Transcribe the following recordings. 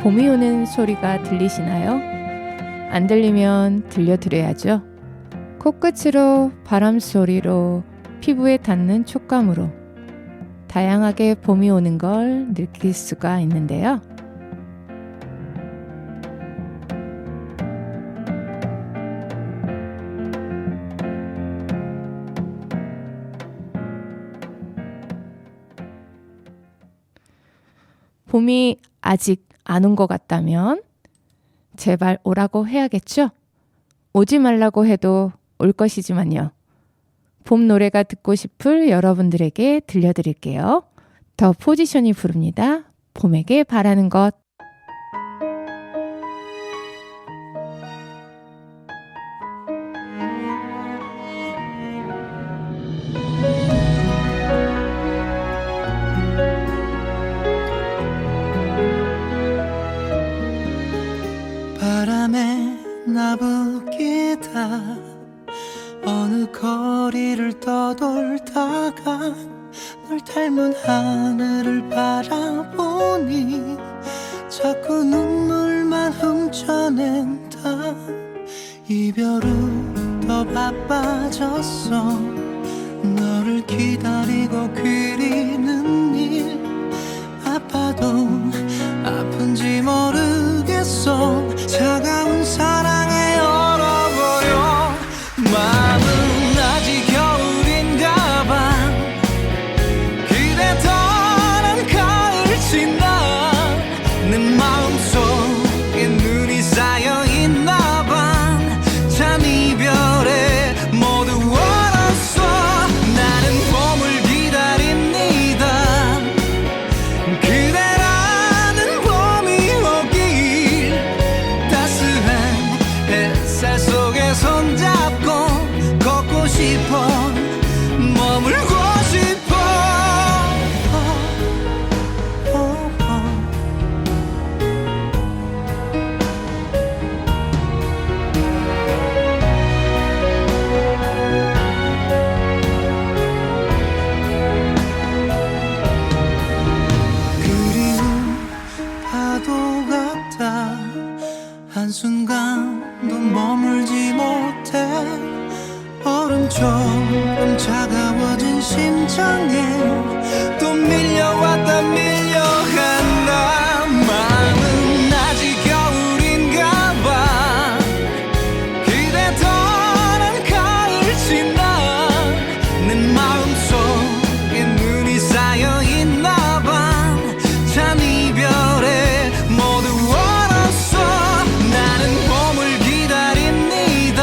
봄이 오는 소리가 들리시나요? 안 들리면 들려드려야죠. 코끝으로, 바람 소리로, 피부에 닿는 촉감으로 다양하게 봄이 오는 걸 느낄 수가 있는데요. 봄이 아직 안 온 것 같다면 제발 오라고 해야겠죠? 오지 말라고 해도 올 것이지만요. 봄 노래가 듣고 싶을 여러분들에게 들려드릴게요. 더 포지션이 부릅니다. 봄에게 바라는 것. 바람에 나부기다 어느 거리를 떠돌다가 널 닮은 하늘을 바라보니 자꾸 눈물만 훔쳐낸다. 이별 후 더 바빠졌어. 너를 기다리고 그리는 일. 아파도 아픈지 모르겠어. 차가운 사랑에 얼어버려. 마음은 아직 겨울인가 봐. 그대 떠난 가을 지나 내 마음속에 눈이 쌓여있나 봐. 참 이별에 모두 얼었어. 나는 봄을 기다립니다. 그대라는 봄이 오길. 따스한 햇살 속에 손잡고 걷고 싶어. 머물고 싶어. 그리운 파도 같다. 한순간도 머물지 못해. 얼음처럼 차가워진 심장에 또 밀려왔다 밀려간다. 마음은 아직 겨울인가 봐. 그대 떠난 가을 지나 내 마음속에 눈이 쌓여있나 봐. 참 이별에 모두 얼었어. 나는 봄을 기다립니다.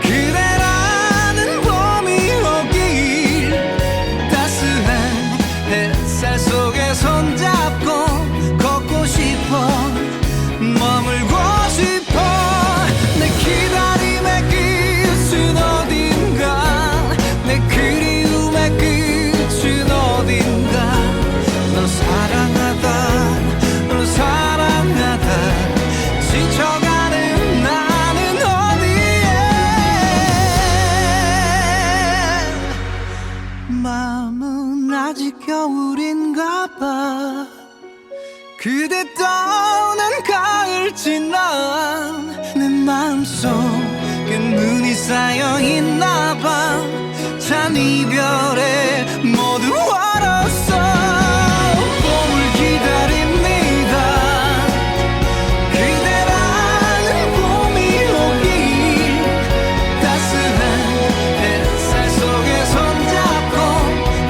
그대라는 봄이 오길. 따스한 햇살 속에 손잡고 걷고 싶어. 머물고 싶어. 내 기다림의 끝은 어딘가. 내 그리움의 끝은 어딘가. 널 사랑하다 널 사랑하다 지쳐가는 나는 어디에. 마음은 아직 겨울인가 봐. 그대 떠난 가을 지난 내 마음속에 눈이 쌓여있나 봐. 참 이별에 모두 얼었어. 봄을 기다립니다. 그대라는 봄이 오길. 따스한 햇살 속에 손잡고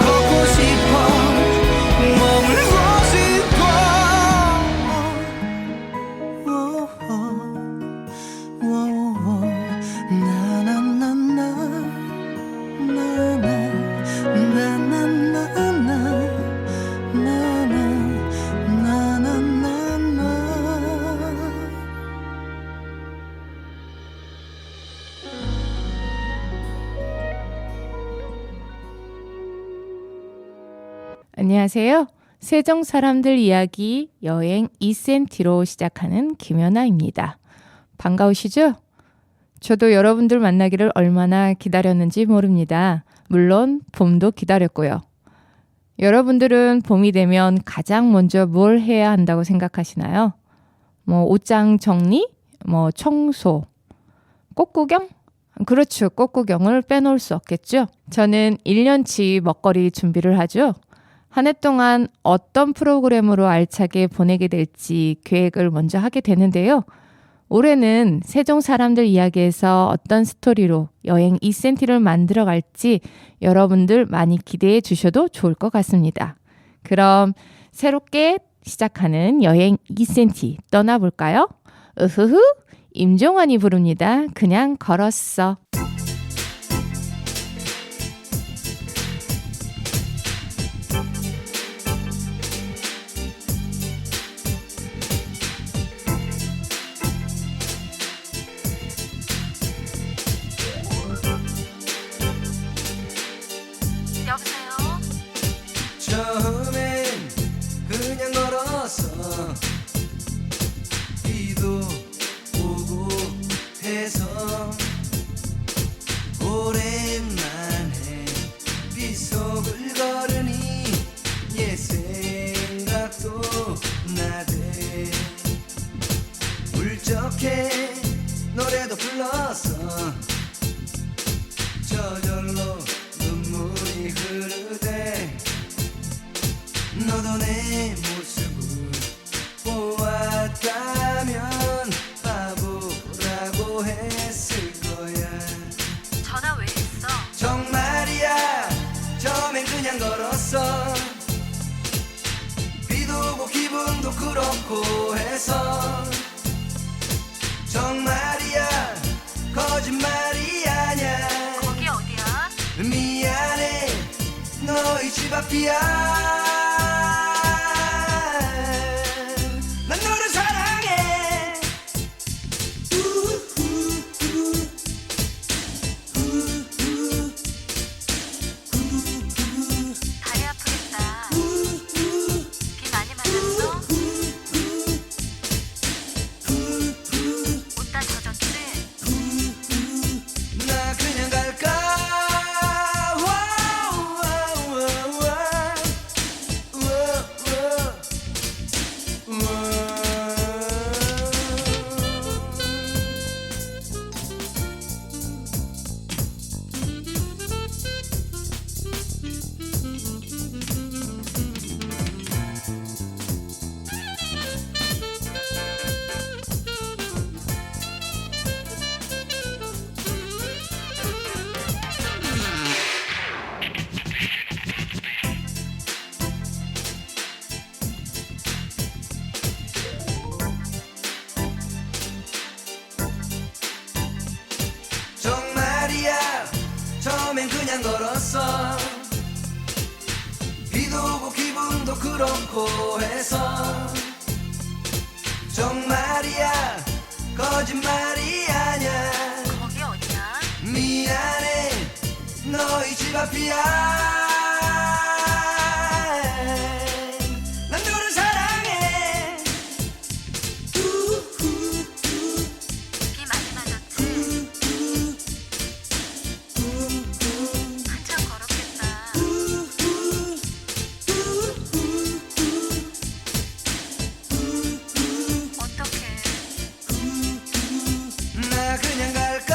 걷고 싶어. 머물고 싶어. 나나나나 안녕하세요. 세종 사람들 이야기 여행 2cm로 시작하는 김연아입니다. 반가우시죠? 저도 여러분들 만나기를 얼마나 기다렸는지 모릅니다. 물론 봄도 기다렸고요. 여러분들은 봄이 되면 가장 먼저 뭘 해야 한다고 생각하시나요? 옷장 정리, 청소, 꽃구경? 그렇죠. 꽃구경을 빼놓을 수 없겠죠. 저는 1년치 먹거리 준비를 하죠. 한 해 동안 어떤 프로그램으로 알차게 보내게 될지 계획을 먼저 하게 되는데요. 올해는 세종 사람들 이야기에서 어떤 스토리로 여행 2cm를 만들어 갈지 여러분들 많이 기대해 주셔도 좋을 것 같습니다. 그럼 새롭게 시작하는 여행 2cm 떠나볼까요? 으흐흐, 임종환이 부릅니다. 그냥 걸었어. 처음엔 그냥 걸었어. 비도 오고 해서 오랜만에 빗속을 걸으니 옛 생각도 나대. 울적해 노래도 불렀어. 저절로 눈물이 흐르대. 너도 내 모습을 보았다면 바보라고 했을 거야. 전화 왜 했어? 정말이야, 처음엔 그냥 걸었어. 비도 오고 기분도 그렇고 해서. 정말이야, 거짓말이 아냐. 거기 어디야? 미안해, 너희 집 앞이야. 난 너를 사랑해. 다리 아프겠다. 비 많이 맞았어? 옷 다 젖었지? 나 그냥 갈까? 정말이야, 처음엔 그냥 걸었어. 비도 오고 기분도 그렇고 해서. 정말이야, 거짓말이 아냐. 거기 어디야? 미안해, 너희 집 앞이야. 난 너를 사랑해. 비 많이 맞았지? 한참 걸었겠다. 어떡해. 나 그냥 갈까?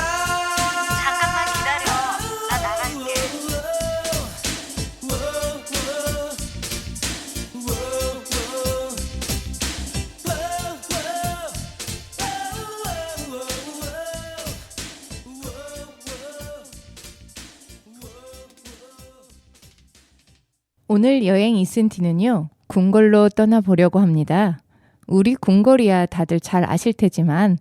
잠깐만 기다려. 나 나갈게. 오늘 여행 이센티는요, 궁궐로 떠나보려고 합니다. 우리 궁궐이야 다들 잘 아실 테지만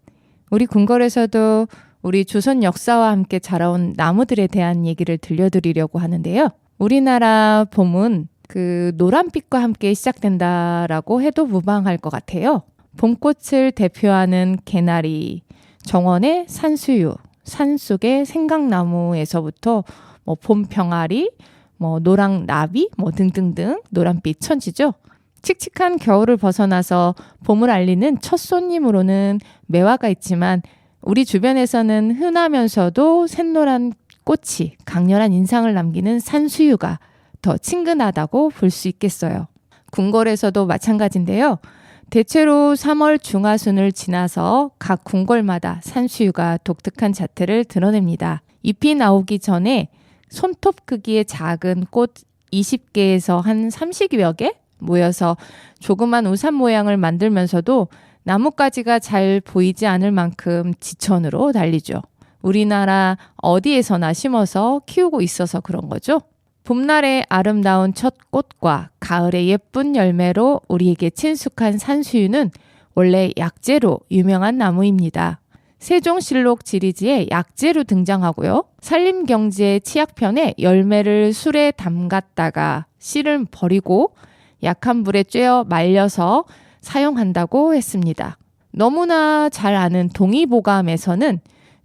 우리 궁궐에서도 우리 조선 역사와 함께 자라온 나무들에 대한 얘기를 들려드리려고 하는데요. 우리나라 봄은 그 노란빛과 함께 시작된다라고 해도 무방할 것 같아요. 봄꽃을 대표하는 개나리, 정원의 산수유, 산속의 생강나무에서부터 봄평아리, 노랑나비, 등등등 노란빛 천지죠. 칙칙한 겨울을 벗어나서 봄을 알리는 첫 손님으로는 매화가 있지만 우리 주변에서는 흔하면서도 샛노란 꽃이 강렬한 인상을 남기는 산수유가 더 친근하다고 볼 수 있겠어요. 궁궐에서도 마찬가지인데요. 대체로 3월 중하순을 지나서 각 궁궐마다 산수유가 독특한 자태를 드러냅니다. 잎이 나오기 전에 손톱 크기의 작은 꽃 20개에서 한 30여 개 모여서 조그만 우산 모양을 만들면서도 나뭇가지가 잘 보이지 않을 만큼 지천으로 달리죠. 우리나라 어디에서나 심어서 키우고 있어서 그런 거죠. 봄날의 아름다운 첫 꽃과 가을의 예쁜 열매로 우리에게 친숙한 산수유는 원래 약재로 유명한 나무입니다. 세종실록 지리지에 약재로 등장하고요. 산림경제 치약편에 열매를 술에 담갔다가 씨를 버리고 약한 불에 쬐어 말려서 사용한다고 했습니다. 너무나 잘 아는 동의보감에서는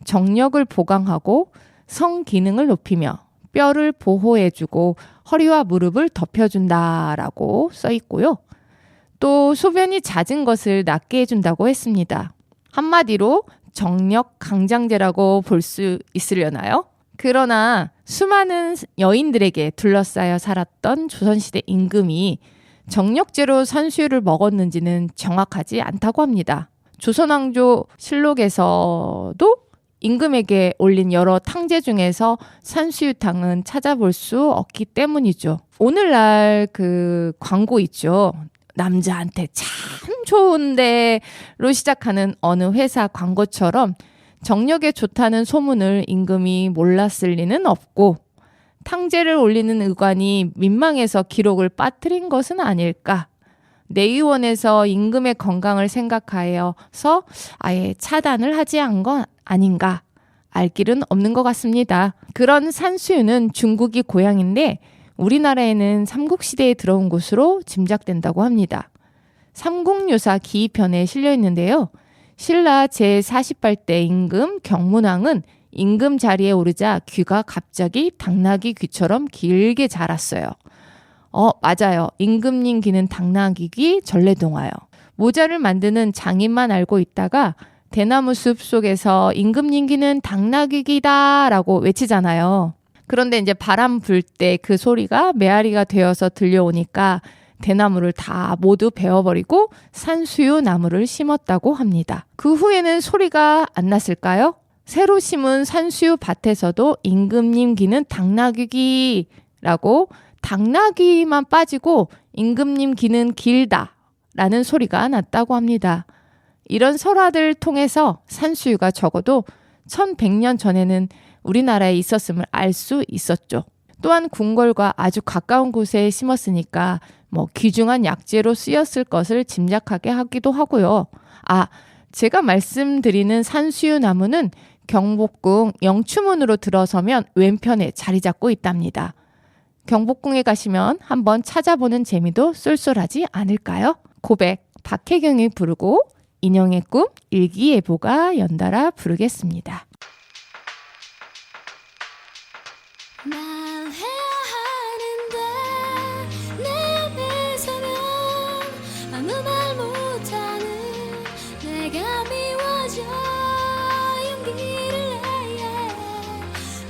정력을 보강하고 성기능을 높이며 뼈를 보호해주고 허리와 무릎을 덮여준다라고 써있고요. 또 소변이 잦은 것을 낫게 해준다고 했습니다. 한마디로 정력 강장제라고 볼 수 있으려나요? 그러나 수많은 여인들에게 둘러싸여 살았던 조선시대 임금이 정력제로 산수유를 먹었는지는 정확하지 않다고 합니다. 조선왕조 실록에서도 임금에게 올린 여러 탕제 중에서 산수유탕은 찾아볼 수 없기 때문이죠. 오늘날 그 광고 있죠. 남자한테 참 좋은데로 시작하는 어느 회사 광고처럼 정력에 좋다는 소문을 임금이 몰랐을 리는 없고 탕제를 올리는 의관이 민망해서 기록을 빠뜨린 것은 아닐까. 내의원에서 임금의 건강을 생각하여서 아예 차단을 하지 않은 건 아닌가. 알 길은 없는 것 같습니다. 그런 산수유는 중국이 고향인데 우리나라에는 삼국시대에 들어온 것으로 짐작된다고 합니다. 삼국유사 기이편에 실려 있는데요. 신라 제48대 임금 경문왕은 임금 자리에 오르자 귀가 갑자기 당나귀 귀처럼 길게 자랐어요. 맞아요. 임금님 귀는 당나귀 귀 전래동화요. 모자를 만드는 장인만 알고 있다가 대나무 숲 속에서 임금님 귀는 당나귀 귀다 라고 외치잖아요. 그런데 이제 바람 불 때 그 소리가 메아리가 되어서 들려오니까 대나무를 다 모두 베어버리고 산수유 나무를 심었다고 합니다. 그 후에는 소리가 안 났을까요? 새로 심은 산수유 밭에서도 임금님 귀는 당나귀 귀라고 당나귀만 빠지고 임금님 귀는 길다 라는 소리가 났다고 합니다. 이런 설화들 통해서 산수유가 적어도 1100년 전에는 우리나라에 있었음을 알 수 있었죠. 또한 궁궐과 아주 가까운 곳에 심었으니까 귀중한 약재로 쓰였을 것을 짐작하게 하기도 하고요. 제가 말씀드리는 산수유 나무는 경복궁 영추문으로 들어서면 왼편에 자리 잡고 있답니다. 경복궁에 가시면 한번 찾아보는 재미도 쏠쏠하지 않을까요? 고백 박혜경이 부르고 인형의 꿈 일기예보가 연달아 부르겠습니다. 말해야 하는데 내 앞에 서면 아무 말 못하는 내가 미워져 용기를 내야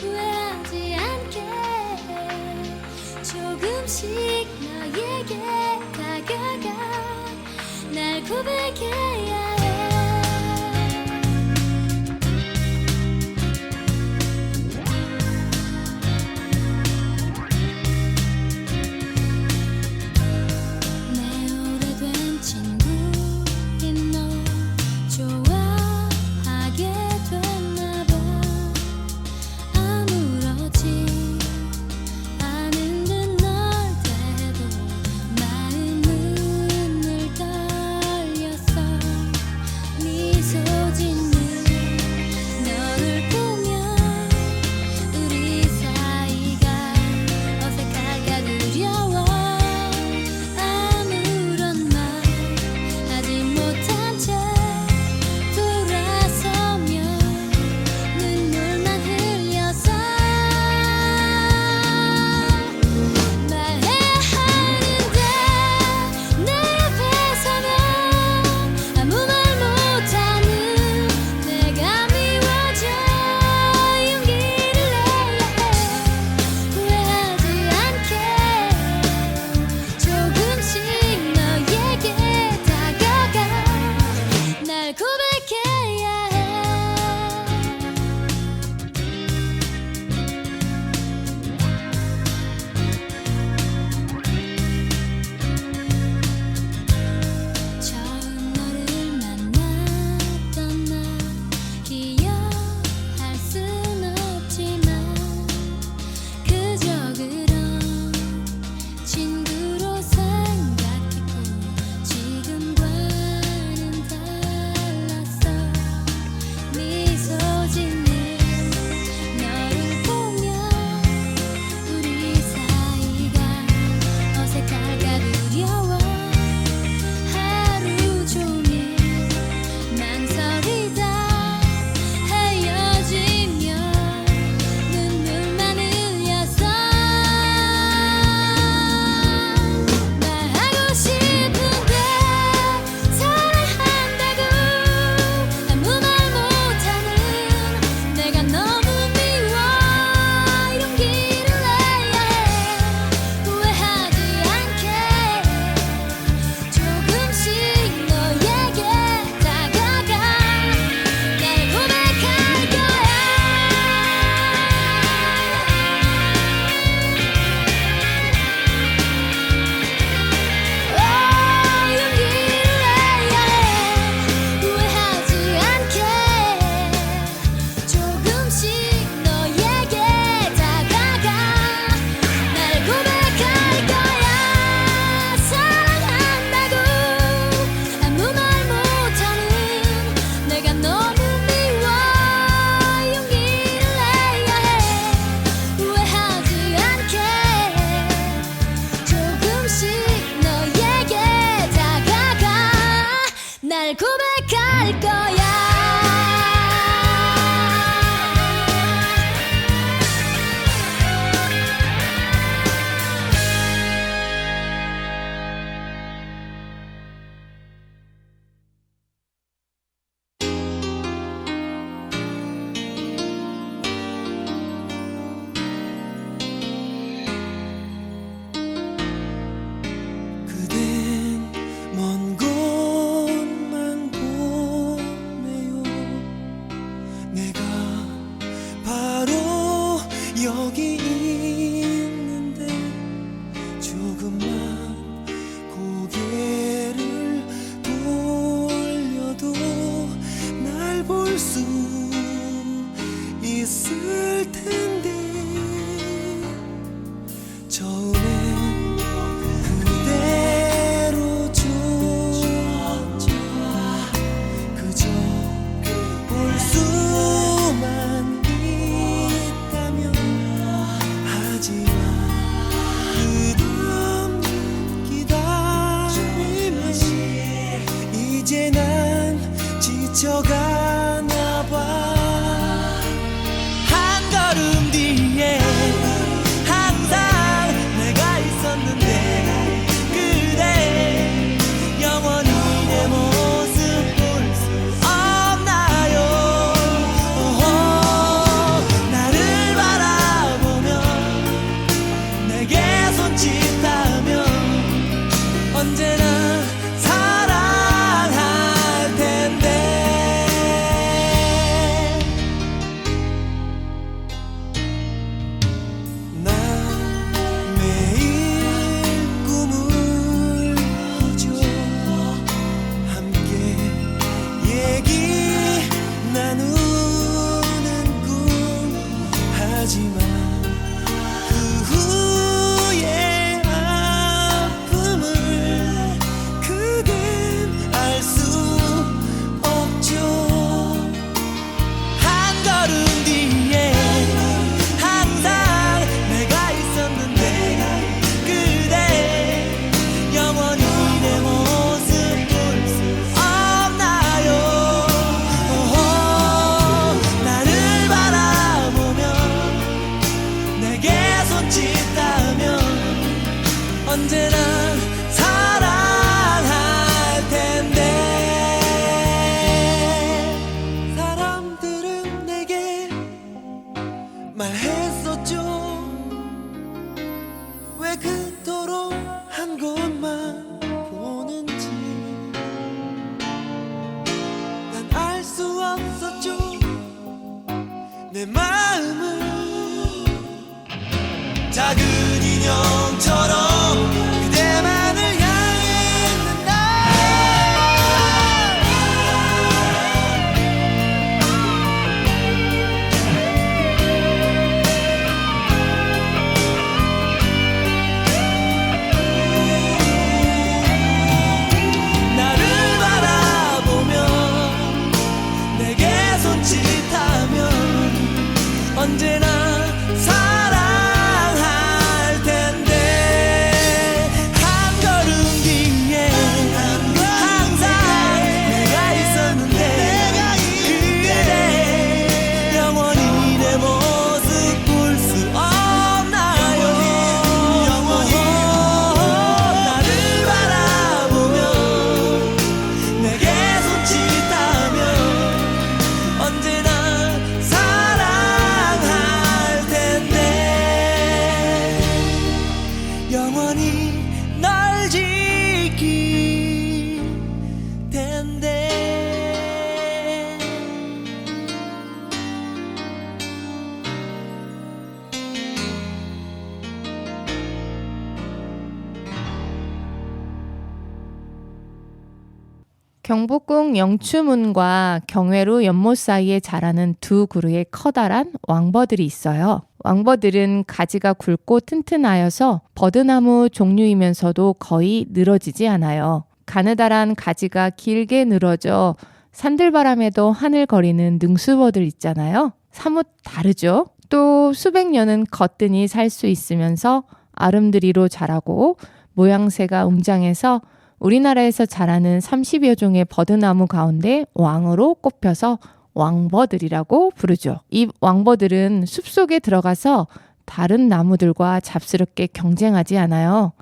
후회하지 않게 조금씩 너에게 다가가 날 고백해야 해. 내 오래된 친구인 너 좋아하게 됐나봐. 아무렇지 않은 듯 널 대도 마음은 늘 떨렸어. 한 곳만 보는지 난 알 수 없었죠. 내 마음을 작은 인형처럼 그대만을 향해 있는 날 나를 바라보며 내게 손짓하며 언제나 사랑할 텐데 한 걸음 뒤에 항상 내가 있었는데 그대 영원히 내 모습 볼 수 없나요. 나를 바라보며 내게 손짓하며 언제나 사랑할 텐데 영원히 널 지킬 텐데. 경복궁 영추문과 경회로 연못 사이에 자라는 두 그루의 커다란 왕버들이 있어요. 왕버들은 가지가 굵고 튼튼하여서 버드나무 종류이면서도 거의 늘어지지 않아요. 가느다란 가지가 길게 늘어져 산들바람에도 하늘거리는 능수버들 있잖아요. 사뭇 다르죠? 또 수백 년은 거뜬히 살 수 있으면서 아름드리로 자라고 모양새가 웅장해서 우리나라에서 자라는 30여 종의 버드나무 가운데 왕으로 꼽혀서 왕버들이라고 부르죠. 이 왕버들은 숲속에 들어가서 다른 나무들과 잡스럽게 경쟁하지 않아요.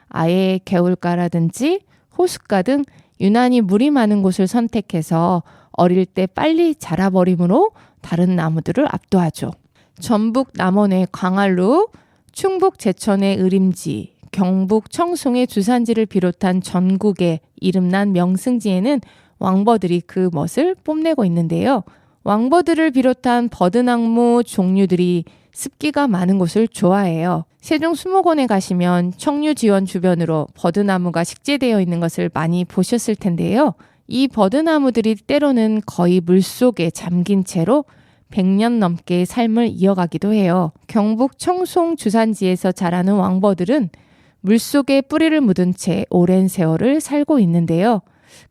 아예 개울가라든지 호숫가 등 유난히 물이 많은 곳을 선택해서 어릴 때 빨리 자라버림으로 다른 나무들을 압도하죠. 전북 남원의 광활루, 충북 제천의 의림지, 경북 청송의 주산지를 비롯한 전국의 이름난 명승지에는 왕버들이 그 멋을 뽐내고 있는데요. 왕버들을 비롯한 버드나무 종류들이 습기가 많은 곳을 좋아해요. 세종수목원에 가시면 청류지원 주변으로 버드나무가 식재되어 있는 것을 많이 보셨을 텐데요. 이 버드나무들이 때로는 거의 물속에 잠긴 채로 100년 넘게 삶을 이어가기도 해요. 경북 청송 주산지에서 자라는 왕버들은 물속에 뿌리를 묻은 채 오랜 세월을 살고 있는데요.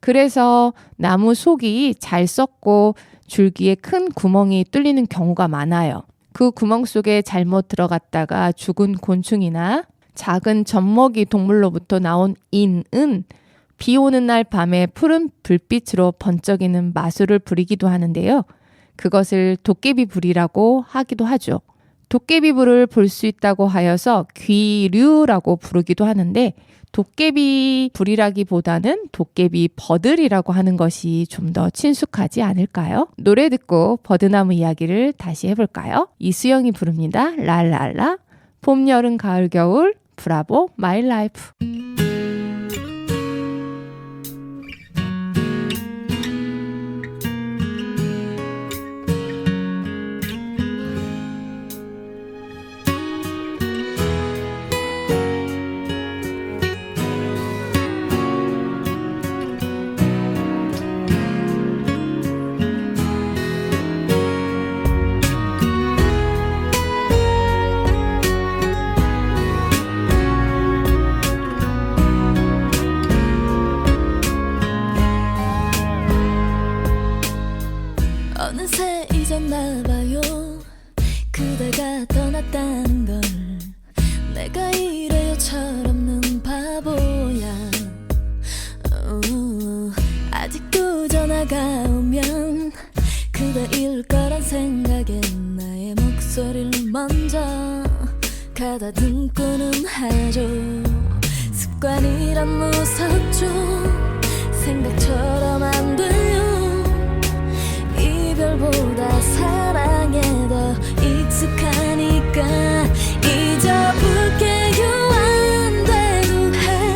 그래서 나무 속이 잘 썩고 줄기에 큰 구멍이 뚫리는 경우가 많아요. 그 구멍 속에 잘못 들어갔다가 죽은 곤충이나 작은 젖먹이 동물로부터 나온 인은 비 오는 날 밤에 푸른 불빛으로 번쩍이는 마술을 부리기도 하는데요. 그것을 도깨비불이라고 하기도 하죠. 도깨비불을 볼 수 있다고 하여서 귀류라고 부르기도 하는데 도깨비불이라기보다는 도깨비버들이라고 하는 것이 좀 더 친숙하지 않을까요? 노래 듣고 버드나무 이야기를 다시 해볼까요? 이수영이 부릅니다. 랄랄라. 봄, 여름, 가을, 겨울 브라보 마이 라이프. 어느새 잊었나봐요 그대가 떠났다는 걸. 내가 이래요 철없는 바보야. 아직도 전화가 오면 그대일 거란 생각에 나의 목소리를 먼저 가다듬고는 하죠. 습관이란 무섭죠. 생각처럼 안 돼요. 이별보다 사랑에 더 익숙하니까 잊어볼게요. 안 돼도 해.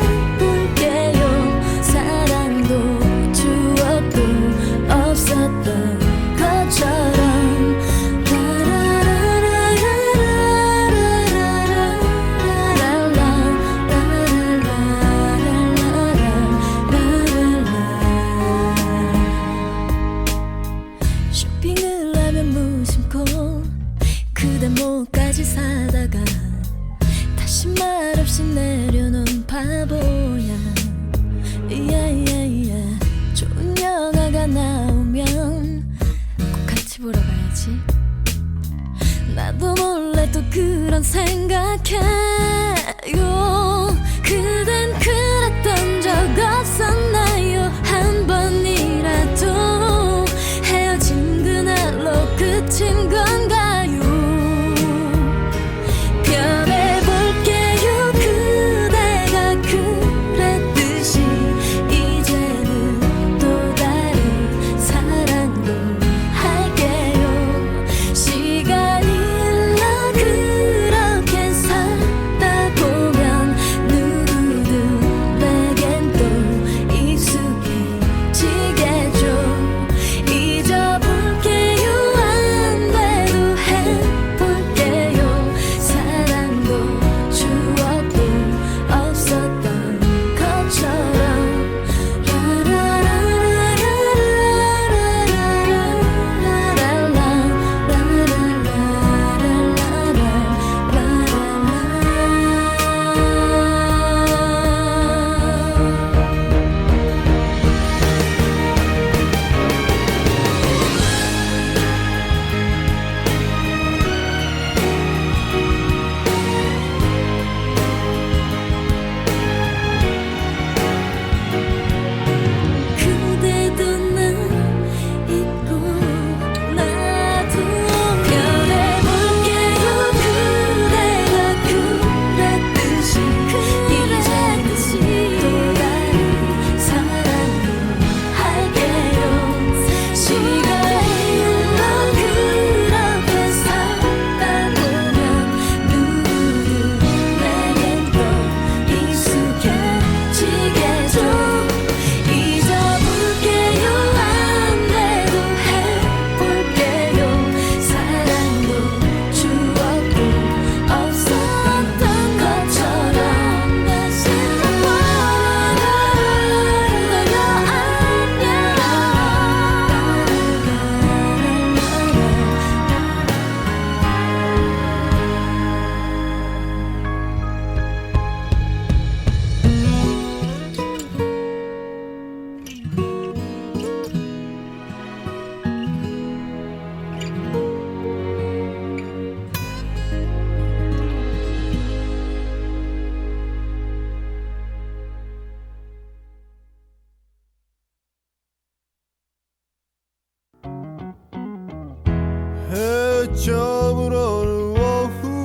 저물어는 오후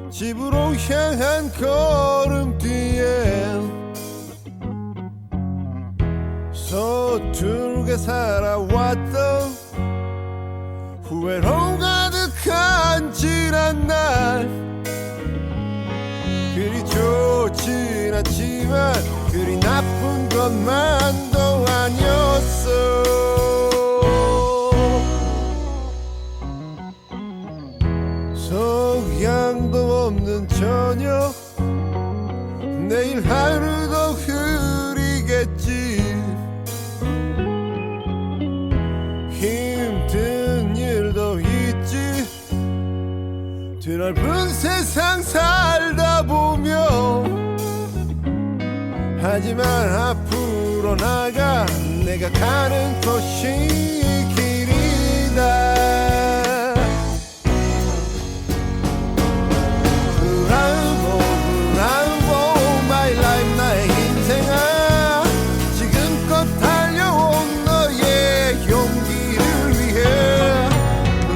집으로 향한 걸음 뒤엔 서툴게 살아왔던 후회로 가득한 지난 날 그리 좋진 않지만 그리 나쁜 것만도 아니었어. 석양도 없는 저녁 내일 하루도 흐리겠지. 힘든 일도 있지. 드넓은 세상 살다 보면 하지만 앞으로 나가 내가 가는 곳이 길이다. 브라보 my life 나의 인생아 지금껏 달려온 너의 용기를 위해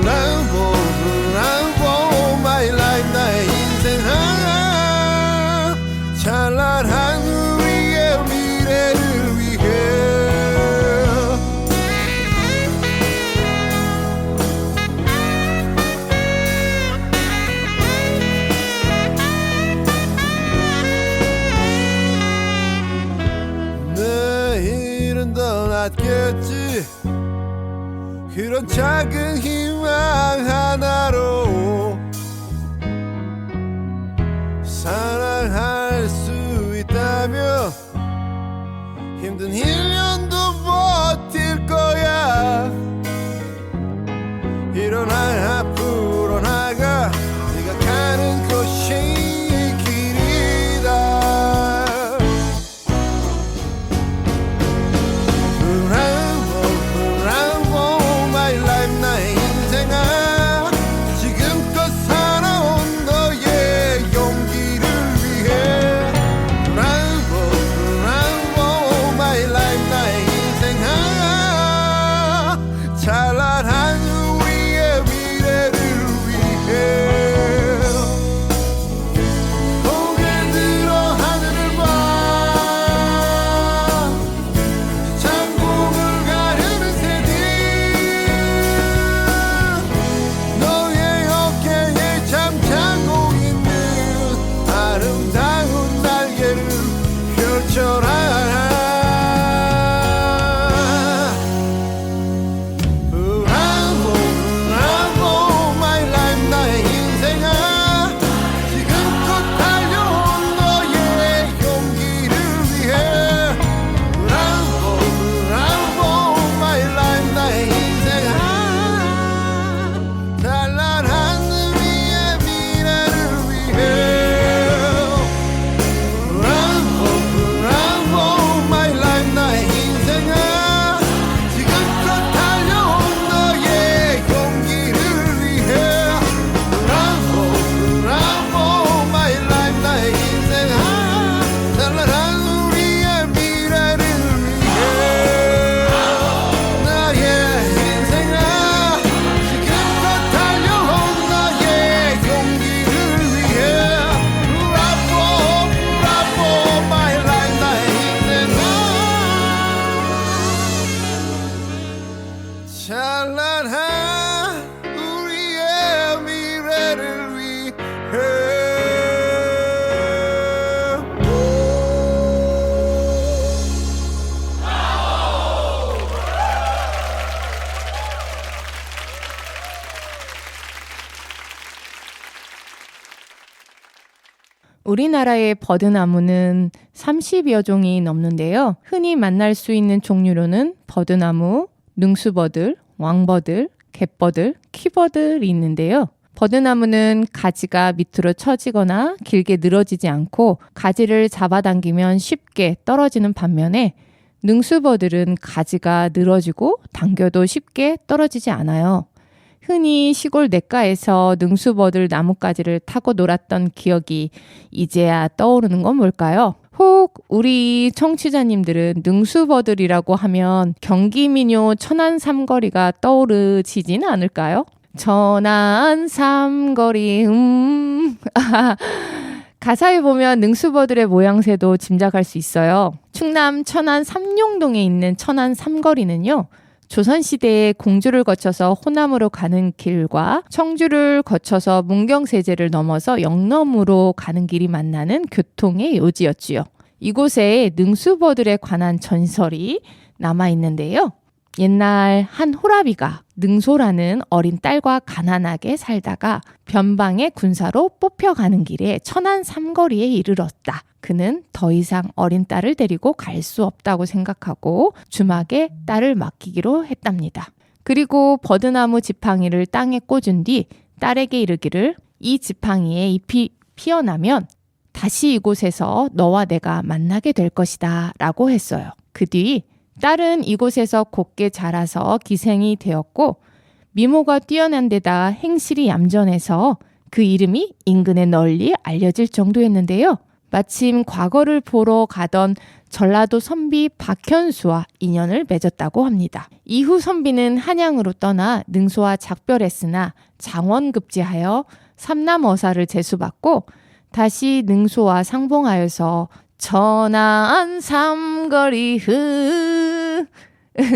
브라보 my life 나의 인생아 찬란한 우리의 미래를 위해 내일은 더 낫겠지. 그런 작은 희망 하나로 사랑할 수 있다면 힘든 1년도 버틸 거야. 일어나 앞으로 나가 네가 가는 곳이 길이다. 브라보 my life 나의 인생아 지금껏 살아온 너의 용기를 위해 브라보 my life 나의 인생아 찬란한 우리의 미래를 위해 고개 들어 하늘을 봐 창공을 가르는 새들 너의 어깨에 잠자고 있는 아름다운 날개를 펼쳐라. 브라보 my life 나의 인생아 지금껏 달려온 너의 용기를 위해 브라보 my life 나의 인생아 찬란한 우리의 미래를 위해 브라보 my life 나의 인생아 지금껏 달려온 너의 용기를 위해 브라보 my life 나의 인생아 찬란한 우리의 미래를 위해 나의 인생아 지금껏 달려온 너의 용기를 위해 브라보 my life 나의 인생아 찬란한 우리의 미래를 위해 우리나라의 버드나무는 30여 종이 넘는데요. 흔히 만날 수 있는 종류로는 버드나무, 능수버들, 왕버들, 갯버들, 키버들이 있는데요. 버드나무는 가지가 밑으로 처지거나 길게 늘어지지 않고 가지를 잡아당기면 쉽게 떨어지는 반면에 능수버들은 가지가 늘어지고 당겨도 쉽게 떨어지지 않아요. 흔히 시골 냇가에서 능수버들 나뭇가지를 타고 놀았던 기억이 이제야 떠오르는 건 뭘까요? 혹 우리 청취자님들은 능수버들이라고 하면 경기민요 천안 삼거리가 떠오르시지는 않을까요? 천안 삼거리 가사에 보면 능수버들의 모양새도 짐작할 수 있어요. 충남 천안 삼룡동에 있는 천안 삼거리는요. 조선시대에 공주를 거쳐서 호남으로 가는 길과 청주를 거쳐서 문경세제를 넘어서 영남으로 가는 길이 만나는 교통의 요지였지요. 이곳에 능수버들에 관한 전설이 남아있는데요. 옛날 한 호라비가 능소라는 어린 딸과 가난하게 살다가 변방의 군사로 뽑혀가는 길에 천안 삼거리에 이르렀다. 그는 더 이상 어린 딸을 데리고 갈 수 없다고 생각하고 주막에 딸을 맡기기로 했답니다. 그리고 버드나무 지팡이를 땅에 꽂은 뒤 딸에게 이르기를 이 지팡이에 잎이 피어나면 다시 이곳에서 너와 내가 만나게 될 것이다 라고 했어요. 그 뒤 딸은 이곳에서 곱게 자라서 기생이 되었고 미모가 뛰어난 데다 행실이 얌전해서 그 이름이 인근에 널리 알려질 정도였는데요. 마침 과거를 보러 가던 전라도 선비 박현수와 인연을 맺었다고 합니다. 이후 선비는 한양으로 떠나 능소와 작별했으나 장원급제하여 삼남어사를 제수받고 다시 능소와 상봉하여서 천안 삼거리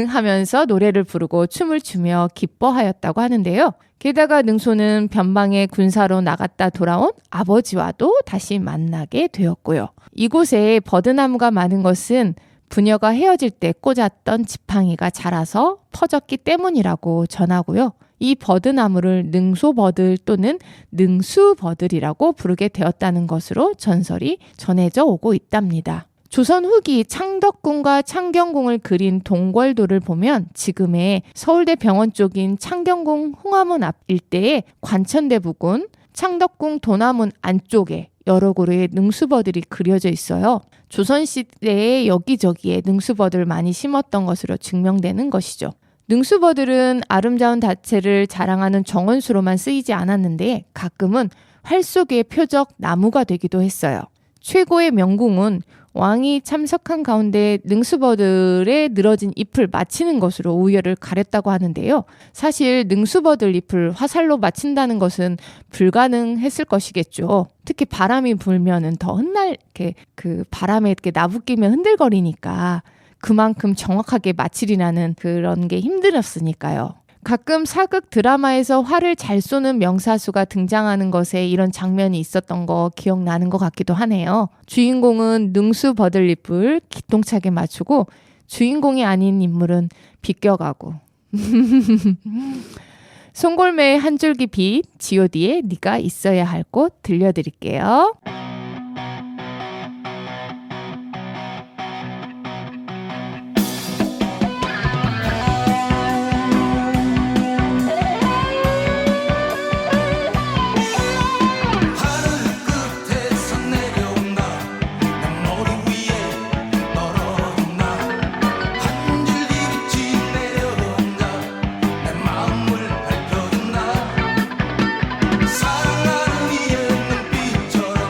하면서 노래를 부르고 춤을 추며 기뻐하였다고 하는데요. 게다가 능소는 변방의 군사로 나갔다 돌아온 아버지와도 다시 만나게 되었고요. 이곳에 버드나무가 많은 것은 부녀가 헤어질 때 꽂았던 지팡이가 자라서 퍼졌기 때문이라고 전하고요. 이 버드나무를 능소버들 또는 능수버들이라고 부르게 되었다는 것으로 전설이 전해져 오고 있답니다. 조선 후기 창덕궁과 창경궁을 그린 동궐도를 보면 지금의 서울대 병원 쪽인 창경궁 홍화문 앞 일대에 관천대 부근, 창덕궁 도남문 안쪽에 여러 그루의 능수버들이 그려져 있어요. 조선시대에 여기저기에 능수버들을 많이 심었던 것으로 증명되는 것이죠. 능수버들은 아름다운 다채를 자랑하는 정원수로만 쓰이지 않았는데 가끔은 활 속의 표적 나무가 되기도 했어요. 최고의 명궁은 왕이 참석한 가운데 능수버들의 늘어진 잎을 맞히는 것으로 우열을 가렸다고 하는데요. 사실 능수버들 잎을 화살로 맞힌다는 것은 불가능했을 것이겠죠. 특히 바람이 불면은 더 흩날게 그 바람에 이렇게 나부끼면 흔들거리니까 그만큼 정확하게 맞추리라는 그런 게 힘들었으니까요. 가끔 사극 드라마에서 활을 잘 쏘는 명사수가 등장하는 것에 이런 장면이 있었던 거 기억나는 것 같기도 하네요. 주인공은 능수버들잎을 기똥차게 맞추고 주인공이 아닌 인물은 비껴가고 송골매의 한 줄기 빛, G.O.D의 네가 있어야 할 곳 들려드릴게요. 사랑하는 이의 눈빛처럼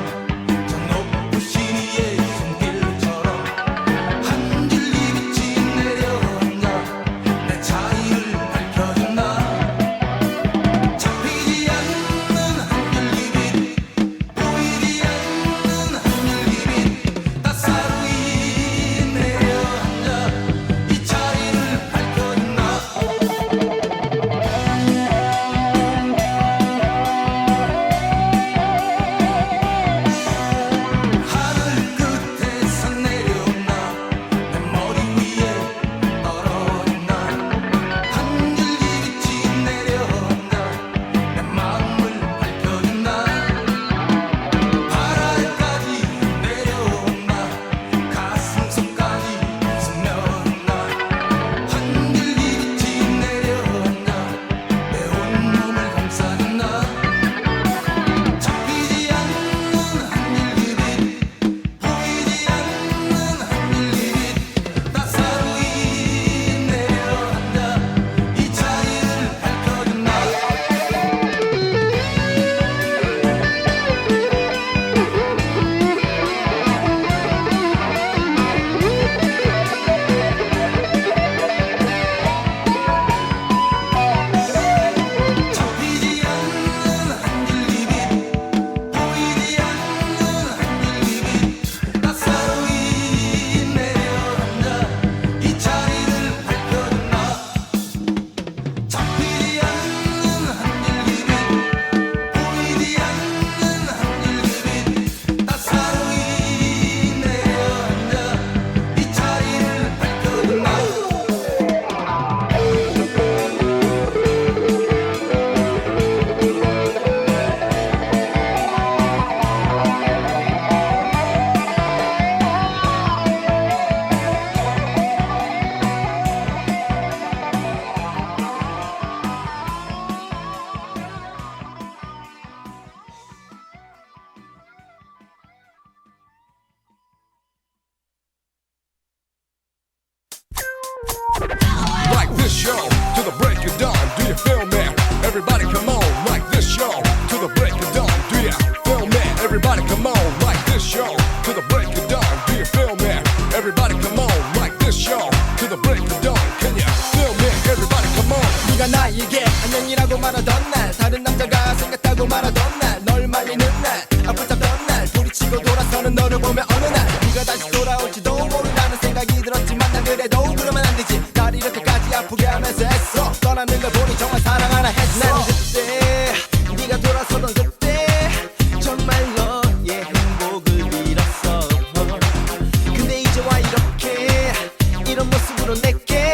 this show to the break of dawn. Do you feel me? Everybody come on, like this show to the break of dawn. Do you feel me? Everybody come on, like this show to the break of dawn. Do you feel me? Everybody come on, like this show to the break of dawn. Can you feel me? Everybody come on. 네가 나에게 안녕이라고 말하던 날 다른 남자가 생겼다고 말하던 날널 말리는 날 아프다던 날 부딪히고 돌아서는 너를 보며 어느 날 네가 다시 돌아올지도 모른다는 생각이 들었지만 난 그래도 그러면 안 되지 날 이렇게까지 아프게 하면서 했어 떠나는 걸 보니 정말 사랑하나 했어 난 그때 네가 돌아서던 그때 정말로 예 행복을 빌었어 근데 이제와 이렇게 이런 모습으로 내게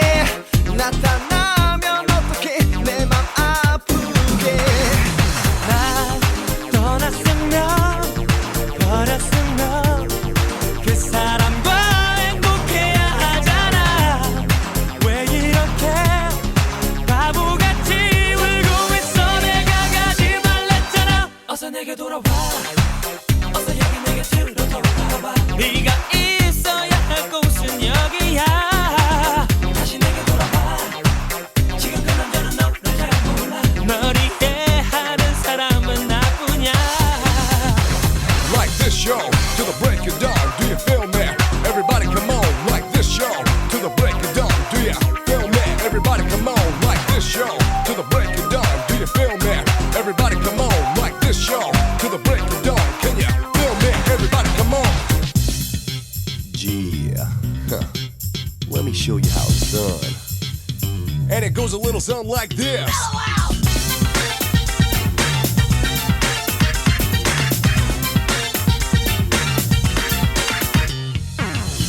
나타나면 어떡해 내 맘 아프게 나 떠났으면 버렸으면 그 사람과 행복해야 하잖아 왜 이렇게 바보같이 울고 있어 내가 가지 말랬잖아 어서 내게 돌아와 어서 여기 내게 들어와 네가 있어야 할 곳은 여기야 다시 내게 돌아와 지금 그 남자는 너를 잘 몰라 널 이해하는 사람은 나뿐이야 Like this show to the break of dawn. Do you feel me? Everybody come on, like this show to the break of dawn. Do you feel me? Everybody come on, like this show to the break of dawn. Do you feel me? Everybody come on, like this show to the break of dawn. Can you feel me? Everybody come on. Yeah. Huh. Let me show you how it's done. And it goes a little something like this.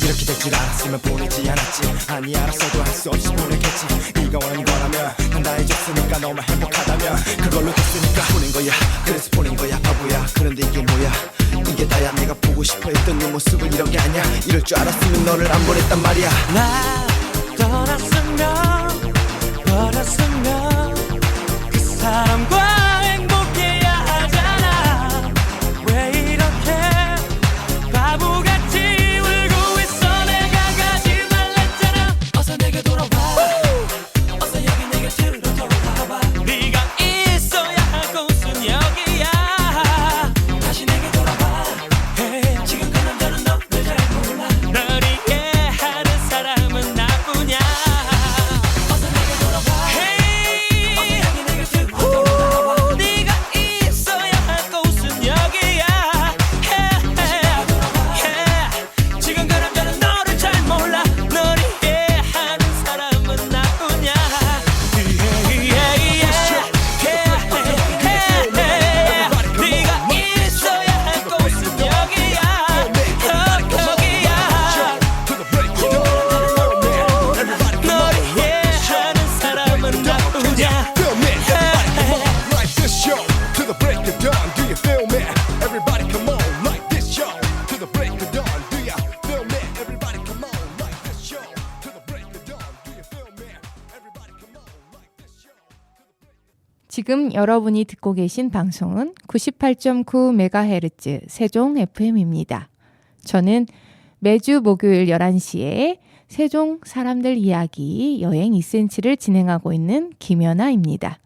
이렇게 될 줄 알았으면 보내지 않았지 아니 알았어도 할 수 없이 보내겠지 네가 원하는 거라면 난 다 해줬으니까 너만 행복하다면 그걸로 됐으니까 보낸 거야 그래서 보낸 거야 바보야 그런데 이게 뭐야 이게 다야 내가 보고 싶어 했던 네 모습은 이런 게 아니야 이럴 줄 알았으면 너를 안 보냈단 말이야 나 떠났으면 버렸으면 그 사람과 행복해야 하잖아 왜 이렇게 바보같이 울고 있어 내가 가지 말랬잖아 어서 내게 돌아와 어서 여기 내게 들어와 네가 있어야 할 곳은 여기야 다시 내게 돌아와 지금 그 남자는 너를 잘 몰라 널 이해하는 사람은 나뿐이야 어서 내게 돌아와 어서 여기 내게 들어와 네가 있어야 할 곳은 여기야 지금 그 남자는 너를 잘 몰라 널 이해하는 사람은 나뿐이야 네가 있어야 할 곳은 여기야 To the break of dawn. Everybody come 널 on. 이해하는 사람은 나뿐이야 Feel me? Everybody come on, like this show to the break of dawn. Do you feel me? Everybody come on, like this show to the break of dawn. Do you feel me? Everybody come on, like this show to the break of dawn. Do you feel me? Everybody come on, like this show. 지금 여러분이 듣고 계신 방송은 98.9MHz 세종 FM입니다. 저는 매주 목요일 11시에 세종 사람들 이야기 여행 2cm를 진행하고 있는 김연아입니다.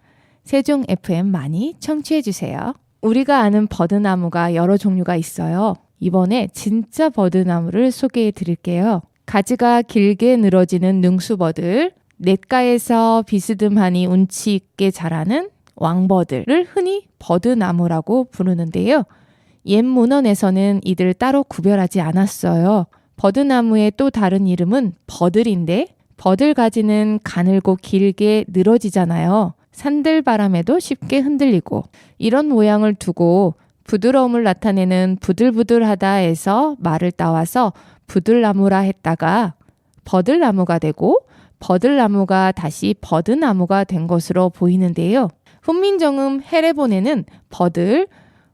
세종 FM 많이 청취해주세요. 우리가 아는 버드나무가 여러 종류가 있어요. 이번에 진짜 버드나무를 소개해 드릴게요. 가지가 길게 늘어지는 능수버들, 냇가에서 비스듬하니 운치 있게 자라는 왕버들을 흔히 버드나무라고 부르는데요. 옛 문헌에서는 이들 따로 구별하지 않았어요. 버드나무의 또 다른 이름은 버들인데 버들 가지는 가늘고 길게 늘어지잖아요. 산들바람에도 쉽게 흔들리고 이런 모양을 두고 부드러움을 나타내는 부들부들하다에서 말을 따와서 부들나무라 했다가 버들나무가 되고 버들나무가 다시 버드나무가 된 것으로 보이는데요. 훈민정음 해례본에는 버들,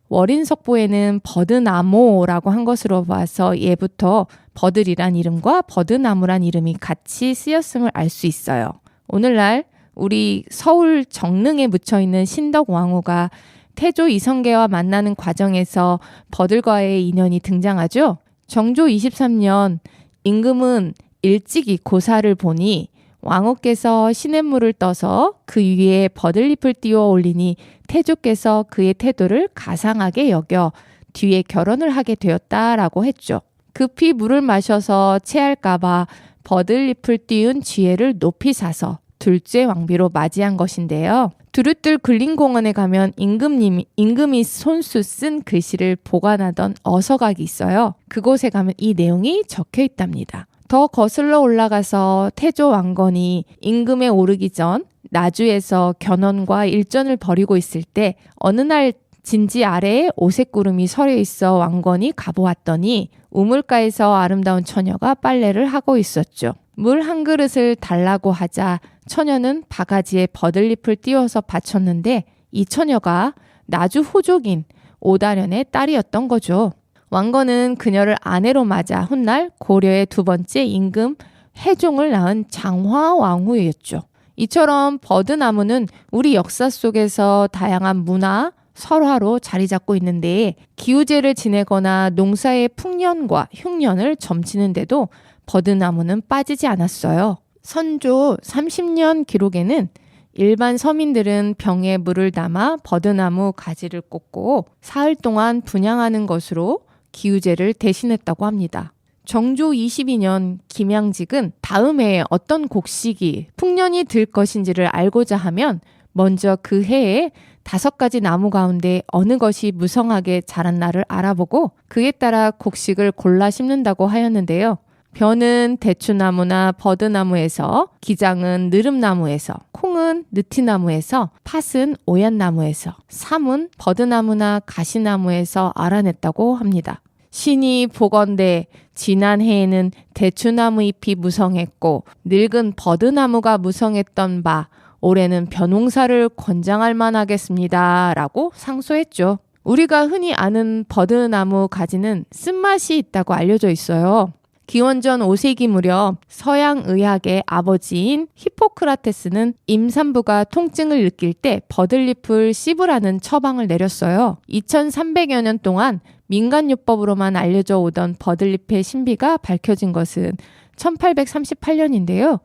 월인석보에는 버드나무라고 한 것으로 봐서 예부터 버들이란 이름과 버드나무란 이름이 같이 쓰였음을 알 수 있어요. 오늘날 우리 서울 정릉에 묻혀있는 신덕왕후가 태조 이성계와 만나는 과정에서 버들과의 인연이 등장하죠. 정조 23년 임금은 일찍이 고사를 보니 왕후께서 시냇물을 떠서 그 위에 버들잎을 띄워 올리니 태조께서 그의 태도를 가상하게 여겨 뒤에 결혼을 하게 되었다라고 했죠. 급히 물을 마셔서 체할까봐 버들잎을 띄운 지혜를 높이 사서 둘째 왕비로 맞이한 것인데요. 두루뜰 근린공원에 가면 임금이 손수 쓴 글씨를 보관하던 어서각이 있어요. 그곳에 가면 이 내용이 적혀 있답니다. 더 거슬러 올라가서 태조 왕건이 임금에 오르기 전 나주에서 견훤과 일전을 벌이고 있을 때 어느 날 진지 아래에 오색구름이 서려 있어 왕건이 가보았더니 우물가에서 아름다운 처녀가 빨래를 하고 있었죠. 물 한 그릇을 달라고 하자 처녀는 바가지에 버들잎을 띄워서 바쳤는데 이 처녀가 나주 호족인 오다련의 딸이었던 거죠. 왕건은 그녀를 아내로 맞아 훗날 고려의 두 번째 임금 해종을 낳은 장화왕후였죠. 이처럼 버드나무는 우리 역사 속에서 다양한 문화, 설화로 자리 잡고 있는데 기우제를 지내거나 농사의 풍년과 흉년을 점치는데도 버드나무는 빠지지 않았어요. 선조 30년 기록에는 일반 서민들은 병에 물을 담아 버드나무 가지를 꽂고 사흘 동안 분향하는 것으로 기우제를 대신했다고 합니다. 정조 22년 김양직은 다음 해에 어떤 곡식이 풍년이 들 것인지를 알고자 하면 먼저 그 해에 5가지 나무 가운데 어느 것이 무성하게 자랐나를 알아보고 그에 따라 곡식을 골라 심는다고 하였는데요. 벼는 대추나무나 버드나무에서, 기장은 느릅나무에서, 콩은 느티나무에서, 팥은 오얏나무에서, 삼은 버드나무나 가시나무에서 알아냈다고 합니다. 신이 보건대 지난 해에는 대추나무 잎이 무성했고 늙은 버드나무가 무성했던 바 올해는 벼농사를 권장할 만하겠습니다 라고 상소했죠. 우리가 흔히 아는 버드나무 가지는 쓴맛이 있다고 알려져 있어요. 기원전 5세기 무렵 서양 의학의 아버지인 히포크라테스는 임산부가 통증을 느낄 때 버들잎을 씹으라는 처방을 내렸어요. 2300여 년 동안 민간요법으로만 알려져 오던 버들잎의 신비가 밝혀진 것은 1838년인데요.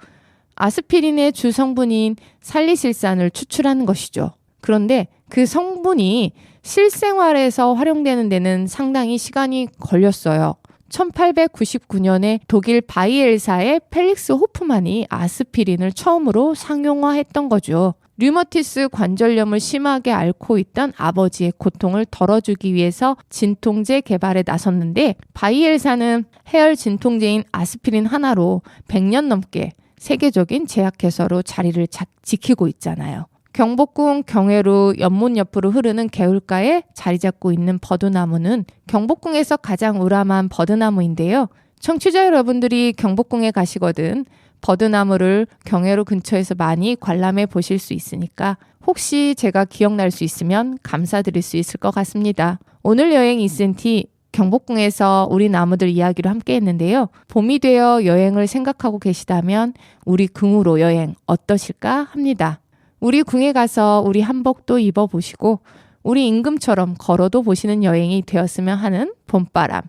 아스피린의 주 성분인 살리실산을 추출하는 것이죠. 그런데 그 성분이 실생활에서 활용되는 데는 상당히 시간이 걸렸어요. 1899년에 독일 바이엘사의 펠릭스 호프만이 아스피린을 처음으로 상용화했던 거죠. 류머티스 관절염을 심하게 앓고 있던 아버지의 고통을 덜어주기 위해서 진통제 개발에 나섰는데 바이엘사는 해열 진통제인 아스피린 하나로 100년 넘게 세계적인 제약회사로 자리를 지키고 있잖아요. 경복궁 경회로 연못 옆으로 흐르는 개울가에 자리 잡고 있는 버드나무는 경복궁에서 가장 우람한 버드나무인데요. 청취자 여러분들이 경복궁에 가시거든 버드나무를 경회로 근처에서 많이 관람해 보실 수 있으니까 혹시 제가 기억날 수 있으면 감사드릴 수 있을 것 같습니다. 오늘 여행 이센티 경복궁에서 우리 나무들 이야기로 함께 했는데요. 봄이 되어 여행을 생각하고 계시다면 우리 궁으로 여행 어떠실까 합니다. 우리 궁에 가서 우리 한복도 입어보시고 우리 임금처럼 걸어도 보시는 여행이 되었으면 하는 봄바람.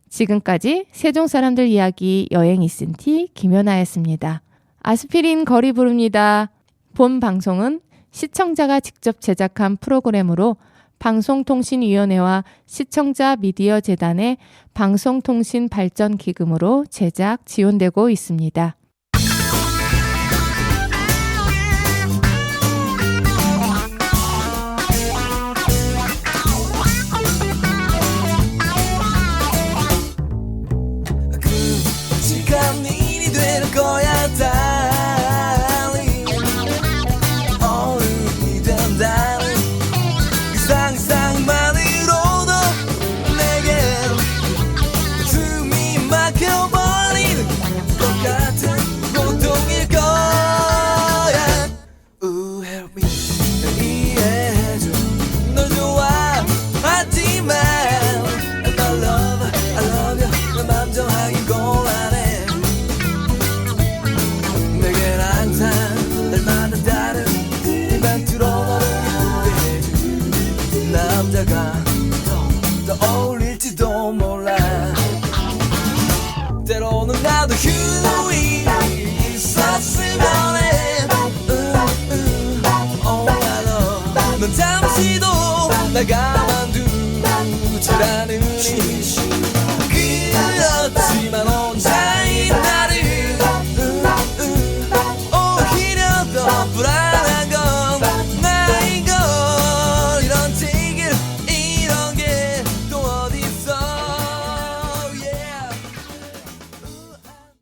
지금까지 세종사람들 이야기 여행 이센티 김연아였습니다. 아스피린 거리 부릅니다. 본 방송은 시청자가 직접 제작한 프로그램으로 방송통신위원회와 시청자 미디어 재단의 방송통신 발전 기금으로 제작 지원되고 있습니다. 일이 되는 거야 darling 어른이 된다는 그 상상만으로도 내게 숨이 막혀버리는 똑같은 고통일 거야 Help me 이해해줘 널 좋아하지만 I love you 내 맘 정하기 곤란해 내겐 항상 날마다 다른 이벤트로 너를 기쁘게 해줄 남자가 더 어울릴지도 몰라 때로는 나도 휴일 있었으면 내가